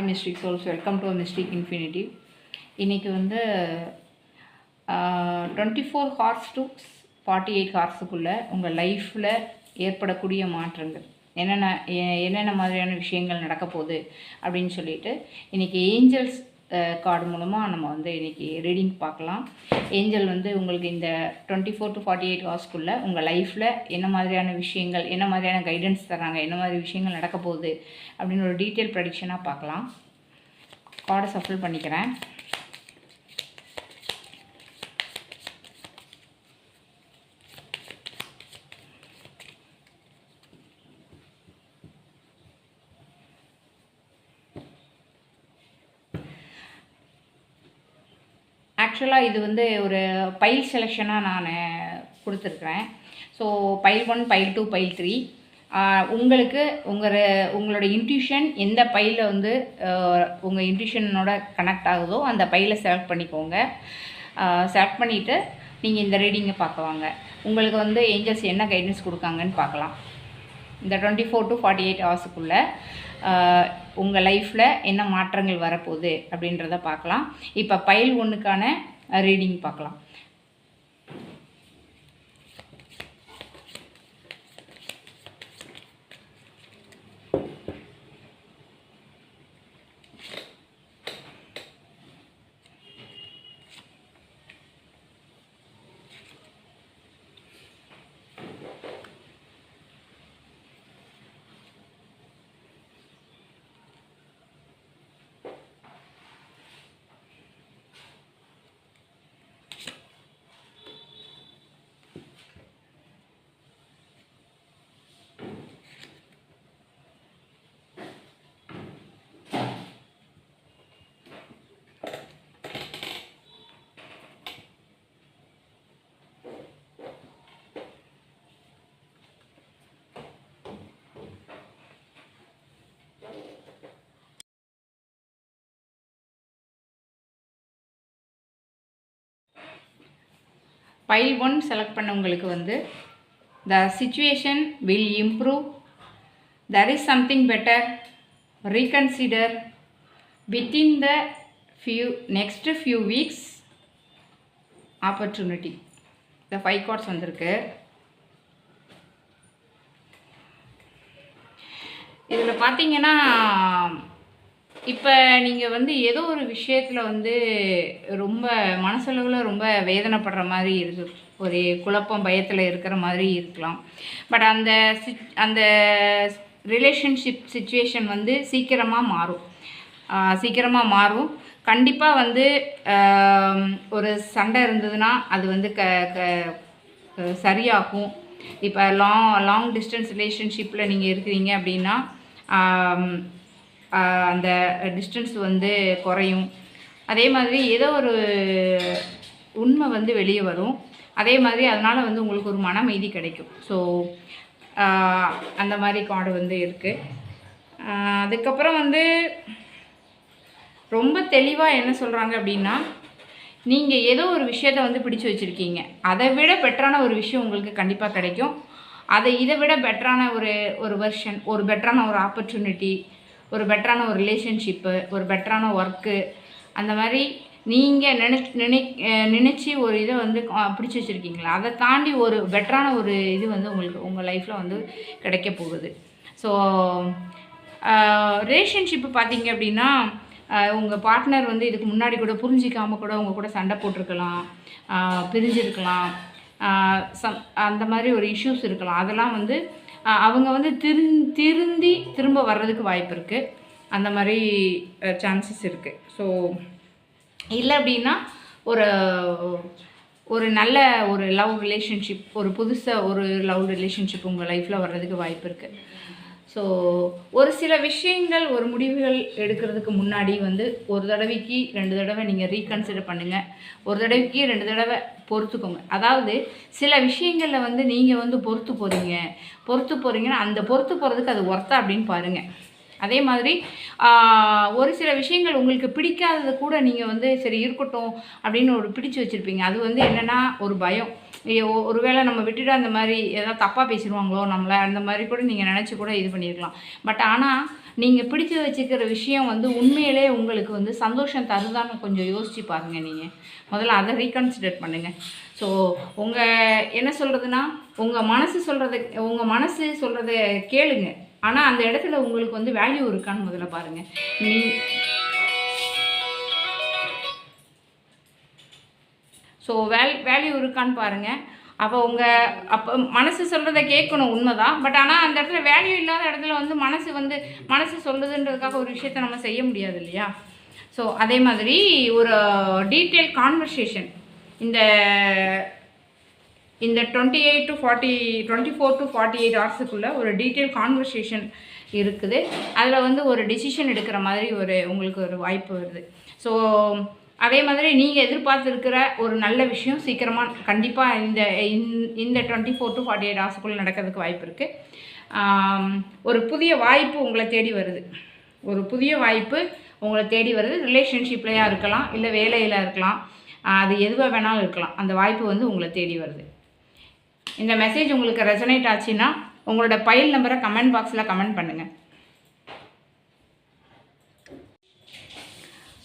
Mystic Souls, welcome to Mystic Infinity. இன்னைக்கு வந்து 24 hours to 48 ஹார்ஸுக்குள்ளே உங்கள் லைஃப்பில் ஏற்படக்கூடிய மாற்றங்கள் என்னென்ன மாதிரியான விஷயங்கள் நடக்க போகுது அப்படின்னு சொல்லிட்டு இன்றைக்கி ஏஞ்சல்ஸ் கார்டு மூலமாக நம்ம வந்து இன்றைக்கி ரீடிங் பார்க்கலாம். ஏஞ்சல் வந்து உங்களுக்கு இந்த 24 to 48 ஹார்ஸ்க்குள்ளே உங்கள் லைஃப்பில் என்ன மாதிரியான விஷயங்கள், என்ன மாதிரியான கைடன்ஸ் தராங்க, என்ன மாதிரி விஷயங்கள் நடக்க போகுது அப்படின்னு ஒரு டீட்டெயில் ப்ரெடிக்ஷனாக பார்க்கலாம். கார்டை சஃபில் பண்ணிக்கிறேன். ஆக்சுவலாக இது வந்து ஒரு பைல் செலெக்ஷனாக நான் கொடுத்துருக்குறேன். ஸோ பைல் 1, பைல் 2, பைல் 3 உங்களுக்கு உங்களோட இன்ட்யூஷன் எந்த பைலில் வந்து உங்கள் இன்ட்யூஷனோட கனெக்ட் ஆகுதோ அந்த பைலை செலக்ட் பண்ணிக்கோங்க. செலக்ட் பண்ணிவிட்டு நீங்கள் இந்த ரீடிங்கை பார்க்க வாங்க. உங்களுக்கு வந்து ஏஞ்சல்ஸ் என்ன கைடன்ஸ் கொடுக்காங்கன்னு பார்க்கலாம். இந்த 24 to 48 ஹவர்ஸுக்குள்ளே உங்கள் லைஃப்பில் என்ன மாற்றங்கள் வரப்போகுது அப்படின்றத பார்க்கலாம். இப்போ பைல் 1க்கான ரீடிங் பார்க்கலாம். பைல் 1 செலக்ட் பண்ணவங்களுக்கு வந்து the situation will improve, there is something better, reconsider within the next few weeks, opportunity. the 5 cards வந்திருக்கு. இதில் பார்த்தீங்கன்னா இப்போ நீங்கள் வந்து ஏதோ ஒரு விஷயத்தில் வந்து ரொம்ப மனசளவில் ரொம்ப வேதனைப்படுற மாதிரி இருக்குது, ஒரு குழப்பம் பயத்தில் இருக்கிற மாதிரி இருக்கலாம். பட் அந்த ரிலேஷன்ஷிப் சிச்சுவேஷன் வந்து சீக்கிரமாக மாறும். கண்டிப்பாக வந்து ஒரு சண்டை இருந்ததுன்னா அது வந்து சரியாகும். இப்போ லாங் டிஸ்டன்ஸ் ரிலேஷன்ஷிப்பில் நீங்கள் இருக்கிறீங்க அப்படின்னா அந்த டிஸ்டன்ஸ் வந்து குறையும். அதே மாதிரி ஏதோ ஒரு உண்மை வந்து வெளியே வரும். அதே மாதிரி அதனால் வந்து உங்களுக்கு ஒரு மன அமைதி கிடைக்கும். ஸோ அந்த மாதிரி கார்டு வந்து இருக்குது. அதுக்கப்புறம் வந்து ரொம்ப தெளிவாக என்ன சொல்கிறாங்க அப்படின்னா, நீங்கள் ஏதோ ஒரு விஷயத்தை வந்து பிடிச்சி வச்சுருக்கீங்க, அதை விட பெட்டரான ஒரு விஷயம் உங்களுக்கு கண்டிப்பாக கிடைக்கும். இதை விட பெட்டரான ஒரு வெர்ஷன், ஒரு பெட்டரான ஒரு ஆப்பர்ச்சுனிட்டி, ஒரு பெட்டரான ஒரு ரிலேஷன்ஷிப்பு, ஒரு பெட்டரான ஒர்க்கு, அந்த மாதிரி நீங்கள் நினச்சி ஒரு இதை வந்து பிடிச்சி வச்சுருக்கீங்களா, அதை தாண்டி ஒரு பெட்டரான ஒரு இது வந்து உங்கள் லைஃப்பில் வந்து கிடைக்க போகுது. ஸோ ரிலேஷன்ஷிப்பு பார்த்தீங்க அப்படின்னா உங்கள் பார்ட்னர் வந்து இதுக்கு முன்னாடி கூட புரிஞ்சிக்காமல் கூட உங்கள் கூட சண்டை போட்டிருக்கலாம், பிரிஞ்சிருக்கலாம், அந்த மாதிரி ஒரு இஷ்யூஸ் இருக்கலாம். அதெல்லாம் வந்து அவங்க வந்து திரும்ப வர்றதுக்கு வாய்ப்பு இருக்குது. அந்த மாதிரி சான்சஸ் இருக்குது. ஸோ இல்லை அப்படின்னா ஒரு நல்ல ஒரு லவ் ரிலேஷன்ஷிப், ஒரு புதுசாக ஒரு லவ் ரிலேஷன்ஷிப் உங்கள் லைஃப்பில் வர்றதுக்கு வாய்ப்பு இருக்குது. ஸோ ஒரு சில விஷயங்கள், ஒரு முடிவுகள் எடுக்கிறதுக்கு முன்னாடி வந்து ஒரு தடவைக்கு 2 தடவை நீங்கள் ரீகன்சிடர் பண்ணுங்கள். ஒரு தடவைக்கு 2 தடவை பொறுத்துக்கோங்க. அதாவது சில விஷயங்களில் வந்து நீங்கள் வந்து பொறுத்து போகிறீங்கன்னா அந்த பொறுத்து போகிறதுக்கு அது ஒர்த்தா அப்படின்னு பாருங்கள். அதே மாதிரி ஒரு சில விஷயங்கள் உங்களுக்கு பிடிக்காதது கூட நீங்கள் வந்து சரி இருக்கட்டும் அப்படின்னு ஒரு பிடிச்சு வச்சுருப்பீங்க. அது வந்து என்னென்னா ஒரு பயம். ஒருவேளை நம்ம விட்டுட்டு அந்த மாதிரி ஏதாவது தப்பாக பேசிடுவாங்களோ நம்மளை, அந்த மாதிரி கூட நீங்கள் நினச்சி கூட இது பண்ணியிருக்கலாம். பட் ஆனால் நீங்கள் பிடிச்சி வச்சுக்கிற விஷயம் வந்து உண்மையிலே உங்களுக்கு வந்து சந்தோஷம் தருதான்னு கொஞ்சம் யோசிச்சு பாருங்கள். நீங்கள் முதல்ல அதை ரீகன்சிடர் பண்ணுங்கள். ஸோ என்ன சொல்கிறதுனா, உங்கள் மனசு சொல்கிறத கேளுங்க. ஆனால் அந்த இடத்துல உங்களுக்கு வந்து வேல்யூ இருக்கான்னு முதல்ல பாருங்கள். ஸோ வேல்யூ இருக்கான்னு பாருங்கள். அப்போ மனசு சொல்கிறத கேட்கணும், உண்மைதான். பட் ஆனால் அந்த இடத்துல வேல்யூ இல்லாத இடத்துல வந்து மனசு சொல்லுதுன்றதுக்காக ஒரு விஷயத்த நம்ம செய்ய முடியாது இல்லையா? ஸோ அதே மாதிரி ஒரு டீட்டெயில் கான்வர்சேஷன் இந்த 24 to 48 ஹவர்ஸுக்குள்ளே ஒரு டீட்டெயில் கான்வர்சேஷன் இருக்குது. அதில் வந்து ஒரு டிசிஷன் எடுக்கிற மாதிரி உங்களுக்கு ஒரு வாய்ப்பு வருது. ஸோ அதே மாதிரி நீங்கள் எதிர்பார்த்துருக்கிற ஒரு நல்ல விஷயம் சீக்கிரமாக கண்டிப்பாக இந்த 24 to 48 ஹவர்ஸுக்குள்ளே நடக்கிறதுக்கு வாய்ப்பு இருக்குது. ஒரு புதிய வாய்ப்பு உங்களை தேடி வருது. ரிலேஷன்ஷிப்லையாக இருக்கலாம், இல்லை வேலையில் இருக்கலாம், அது எதுவாக வேணாலும் இருக்கலாம். அந்த வாய்ப்பு வந்து உங்களை தேடி வருது. இந்த மெசேஜ் உங்களுக்கு ரெசனேட் ஆச்சுன்னா உங்களோட பைல் நம்பரை கமெண்ட் பாக்ஸில் கமெண்ட் பண்ணுங்கள்.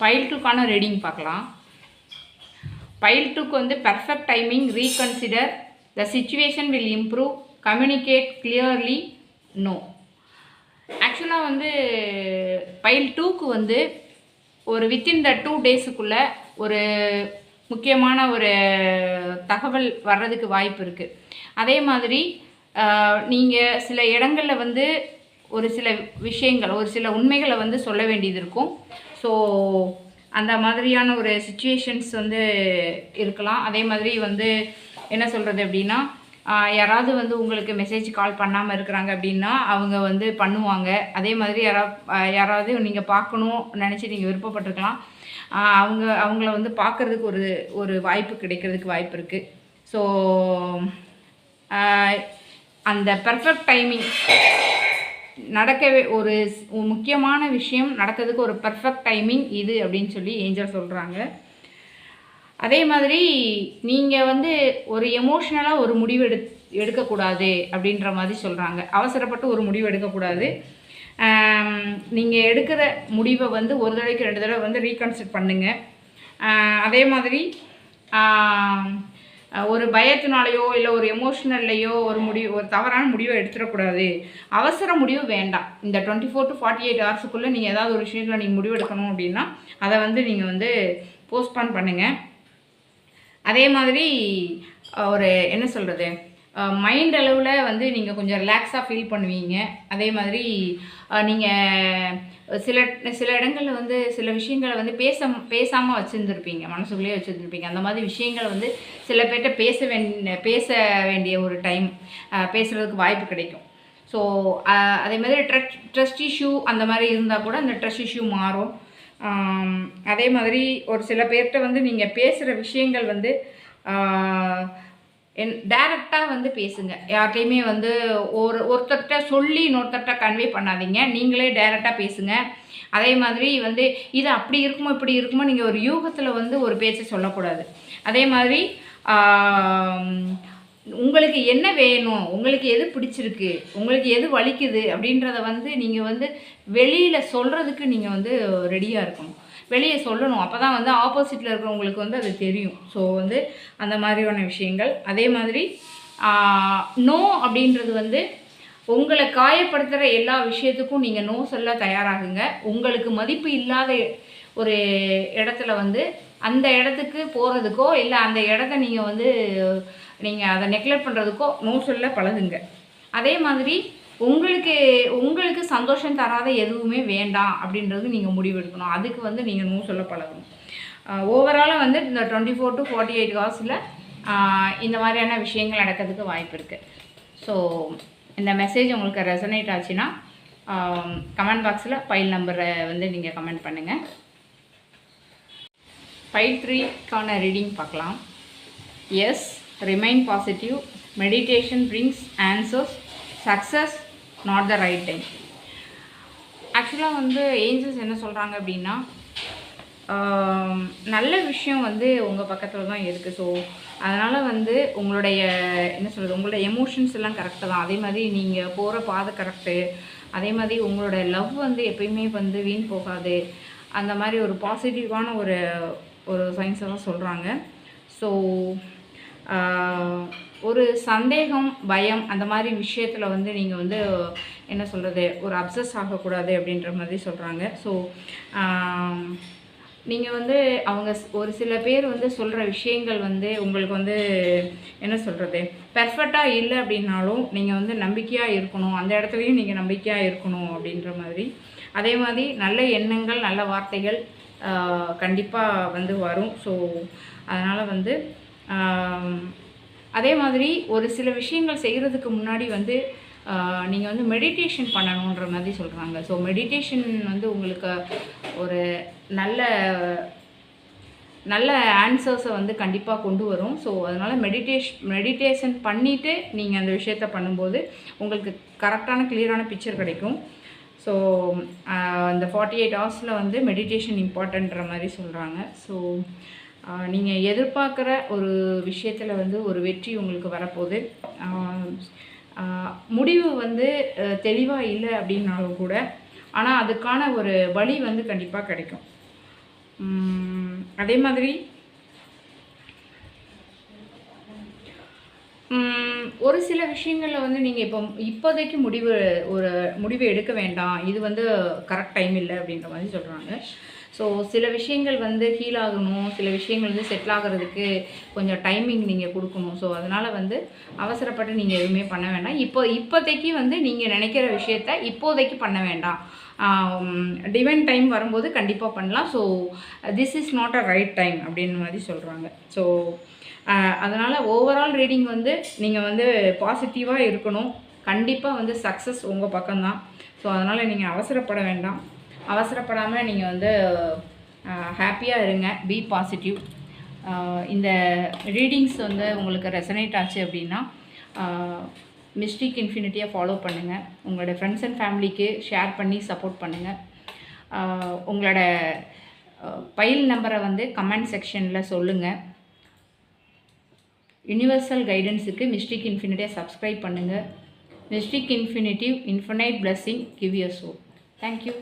பைல் 2க்கான ரீடிங் பார்க்கலாம். பைல் 2க்கு வந்து perfect timing, reconsider, the situation will improve, communicate clearly, no. ஆக்சுவலாக வந்து பைல் 2க்கு வந்து ஒரு வித்தின் த 2 டேஸுக்குள்ளே ஒரு முக்கியமான ஒரு தகவல் வர்றதுக்கு வாய்ப்பு இருக்குது. அதே மாதிரி நீங்கள் சில இடங்களில் வந்து ஒரு சில விஷயங்கள், ஒரு சில உண்மைகளை வந்து சொல்ல வேண்டியது இருக்கும். ஸோ அந்த மாதிரியான ஒரு சிச்சுவேஷன்ஸ் வந்து இருக்கலாம். அதே மாதிரி வந்து என்ன சொல்கிறது அப்படின்னா, யாராவது வந்து உங்களுக்கு மெசேஜ் கால் பண்ணாமல் இருக்கிறாங்க அப்படின்னா அவங்க வந்து பண்ணுவாங்க. அதே மாதிரி யாராவது நீங்கள் பார்க்கணும் நினச்சி நீங்கள் விருப்பப்பட்டிருக்கலாம். அவங்கள வந்து பார்க்குறதுக்கு ஒரு வாய்ப்பு கிடைக்கிறதுக்கு வாய்ப்பு இருக்குது. ஸோ அந்த பெர்ஃபெக்ட் டைமிங் நடக்கவே ஒரு முக்கியமான விஷயம் நடக்கிறதுக்கு ஒரு பெர்ஃபெக்ட் டைமிங் இது அப்படின்னு சொல்லி ஏஞ்சல் சொல்கிறாங்க. அதே மாதிரி நீங்கள் வந்து ஒரு எமோஷ்னலாக ஒரு முடிவு எடுக்கக்கூடாது அப்படின்ற மாதிரி சொல்கிறாங்க. அவசரப்பட்டு ஒரு முடிவு எடுக்கக்கூடாது. நீங்கள் எடுக்கிற முடிவை வந்து ஒரு தடவைக்கு 2 தடவை வந்து ரீகன்சிடர் பண்ணுங்கள். அதே மாதிரி ஒரு பயத்தினாலேயோ இல்லை ஒரு எமோஷ்னல்லையோ ஒரு தவறான முடிவை எடுத்துடக்கூடாது. அவசர முடிவு வேண்டாம். இந்த 24 to 48 ஹவர்ஸுக்குள்ளே நீங்கள் ஏதாவது ஒரு விஷயத்தில் நீங்கள் முடிவு எடுக்கணும் அப்படின்னா அதை வந்து நீங்கள் வந்து போஸ்ட்பான் பண்ணுங்கள். அதே மாதிரி ஒரு என்ன சொல்கிறது, மைண்ட் அளவில் வந்து நீங்கள் கொஞ்சம் ரிலாக்ஸாக ஃபீல் பண்ணுவீங்க. அதே மாதிரி நீங்கள் சில இடங்களில் வந்து சில விஷயங்களை வந்து பேசாமல் வச்சுருந்துருப்பீங்க, மனசுக்குள்ளேயே வச்சுருந்துருப்பீங்க. அந்த மாதிரி விஷயங்களை வந்து சில பேர்கிட்ட பேச வேண்டிய ஒரு டைம் பேசுகிறதுக்கு வாய்ப்பு கிடைக்கும். ஸோ அதே மாதிரி ட்ரஸ்ட் இஷ்யூ அந்த மாதிரி இருந்தால் கூட அந்த ட்ரஸ்ட் இஷ்யூ மாறும். அதே மாதிரி ஒரு சில பேர்கிட்ட வந்து நீங்கள் பேசுகிற விஷயங்கள் வந்து டைரெக்டாக வந்து பேசுங்க. யார்கிட்டையுமே வந்து ஒருத்தர்கிட்ட சொல்லி இன்னொருத்தர்கிட்ட கன்வே பண்ணாதீங்க. நீங்களே டைரெக்டாக பேசுங்க. அதே மாதிரி வந்து இது அப்படி இருக்குமோ இப்படி இருக்குமோ நீங்கள் ஒரு யூகத்தில் வந்து ஒரு பேச்சை சொல்லக்கூடாது. அதே மாதிரி உங்களுக்கு என்ன வேணும், உங்களுக்கு எது பிடிச்சிருக்கு, உங்களுக்கு எது வலிக்குது அப்படின்றத வந்து நீங்கள் வந்து வெளியில் சொல்கிறதுக்கு நீங்கள் வந்து ரெடியாக இருக்கணும். வெளியே சொல்லணும். அப்போ தான் வந்து ஆப்போசிட்டில் இருக்கிறவங்களுக்கு வந்து அது தெரியும். ஸோ வந்து அந்த மாதிரியான விஷயங்கள். அதே மாதிரி நோ அப்படின்றது வந்து உங்களை காயப்படுத்துகிற எல்லா விஷயத்துக்கும் நீங்கள் நோ சொல்ல தயாராகுங்க. உங்களுக்கு மதிப்பு இல்லாத ஒரு இடத்துல வந்து அந்த இடத்துக்கு போகிறதுக்கோ இல்லை அந்த இடத்த நீங்கள் அதை நெக்லெக்ட் பண்ணுறதுக்கோ நோ சொல்ல பழகுங்க. அதே மாதிரி உங்களுக்கு சந்தோஷம் தராத எதுவுமே வேண்டாம் அப்படின்றது நீங்கள் முடிவெடுக்கணும். அதுக்கு வந்து நீங்கள் நோ சொல்ல பழகணும். ஓவராலாக வந்து இந்த 24 to 48 ஹவர்ஸில் இந்த மாதிரியான விஷயங்கள் நடக்கிறதுக்கு வாய்ப்பு இருக்குது. ஸோ இந்த மெசேஜ் உங்களுக்கு ரெசனேட் ஆச்சுன்னா கமெண்ட் பாக்ஸில் பைல் நம்பரை வந்து நீங்கள் கமெண்ட் பண்ணுங்கள். பைல் 3க்கான ரீடிங் பார்க்கலாம். Yes, remain positive, meditation brings answers, success not the right time. ஆக்சுவலாக வந்து ஏஞ்சல்ஸ் என்ன சொல்கிறாங்க அப்படின்னா, நல்ல விஷயம் வந்து உங்கள் பக்கத்தில் தான் இருக்குது. ஸோ அதனால் வந்து உங்களுடைய என்ன சொல்கிறது, உங்களோட எமோஷன்ஸ் எல்லாம் கரெக்டு தான். அதே மாதிரி நீங்கள் போகிற பாதை கரெக்டு. அதே மாதிரி உங்களோட லவ் வந்து எப்பயுமே வந்து வீண் போகாது. அந்த மாதிரி ஒரு பாசிட்டிவான ஒரு ஒரு சயின்ஸை தான் சொல்கிறாங்க. ஸோ ஒரு சந்தேகம், பயம் அந்த மாதிரி விஷயத்தில் வந்து நீங்கள் வந்து என்ன சொல்கிறது, ஒரு அப்சஸ் ஆகக்கூடாது அப்படின்ற மாதிரி சொல்கிறாங்க. ஸோ நீங்கள் வந்து அவங்க ஒரு சில பேர் வந்து சொல்கிற விஷயங்கள் வந்து உங்களுக்கு வந்து என்ன சொல்கிறது, பெர்ஃபெக்டாக இல்லை அப்படின்னாலும் நீங்கள் வந்து நம்பிக்கையாக இருக்கணும், அந்த இடத்துலையும் நீங்கள் நம்பிக்கையாக இருக்கணும் அப்படின்ற மாதிரி. அதே மாதிரி நல்ல எண்ணங்கள், நல்ல வார்த்தைகள் கண்டிப்பாக வந்து வரும். ஸோ அதனால் வந்து அதே மாதிரி ஒரு சில விஷயங்கள் செய்கிறதுக்கு முன்னாடி வந்து நீங்கள் வந்து மெடிடேஷன் பண்ணணுன்ற மாதிரி சொல்கிறாங்க. ஸோ மெடிடேஷன் வந்து உங்களுக்கு ஒரு நல்ல நல்ல ஆன்சர்ஸை வந்து கண்டிப்பாக கொண்டு வரும். ஸோ அதனால் மெடிடேஷன் பண்ணிவிட்டு நீங்கள் அந்த விஷயத்த பண்ணும்போது உங்களுக்கு கரெக்டான கிளியரான பிக்சர் கிடைக்கும். ஸோ அந்த 48 ஹவர்ஸில் வந்து மெடிடேஷன் இம்பார்ட்டன்ற மாதிரி சொல்கிறாங்க. ஸோ நீங்கள் எதிர்பார்க்குற ஒரு விஷயத்தில் வந்து ஒரு வெற்றி உங்களுக்கு வரப்போகுது. முடிவு வந்து தெளிவாக இல்லை அப்படின்னாலும் கூட, ஆனால் அதுக்கான ஒரு வழி வந்து கண்டிப்பாக கிடைக்கும். அதே மாதிரி ஒரு சில விஷயங்களில் வந்து நீங்கள் இப்போதைக்கு முடிவு எடுக்க வேண்டாம், இது வந்து கரெக்ட் டைம் இல்லை அப்படின்ற மாதிரி சொல்கிறாங்க. ஸோ சில விஷயங்கள் வந்து ஹீல் ஆகணும், சில விஷயங்கள் வந்து செட்டில் ஆகிறதுக்கு கொஞ்சம் டைமிங் நீங்கள் கொடுக்கணும். ஸோ அதனால் வந்து அவசரப்பட்டு நீங்கள் எதுவுமே பண்ண வேண்டாம். இப்போதைக்கு வந்து நீங்கள் நினைக்கிற விஷயத்த இப்போதைக்கு பண்ண வேண்டாம். டிவைன் டைம் வரும்போது கண்டிப்பாக பண்ணலாம். So this is not a right time அப்படின்னு மாதிரி சொல்கிறாங்க. ஸோ அதனால் ஓவரால் ரீடிங் வந்து நீங்கள் வந்து பாசிட்டிவாக இருக்கணும். கண்டிப்பாக வந்து சக்ஸஸ் உங்கள் பக்கம்தான். ஸோ அதனால் நீங்கள் அவசரப்பட வேண்டாம். அவசரப்படாமல் நீங்கள் வந்து ஹாப்பியாக இருங்க. B positive. இந்த ரீடிங்ஸ் வந்து உங்களுக்கு ரெசனேட் ஆச்சு அப்படின்னா மிஸ்டிக் இன்ஃபினிட்டியை ஃபாலோ பண்ணுங்கள். உங்களோட ஃப்ரெண்ட்ஸ் அண்ட் ஃபேமிலிக்கு ஷேர் பண்ணி சப்போர்ட் பண்ணுங்கள். உங்களோட பைல் நம்பரை வந்து கமெண்ட் செக்ஷனில் சொல்லுங்கள். யூனிவர்சல் கைடன்ஸுக்கு மிஸ்டிக் இன்ஃபினிட்டியை சப்ஸ்கிரைப் பண்ணுங்கள். Mystic infinitive infinite blessing give you soul. Thank you.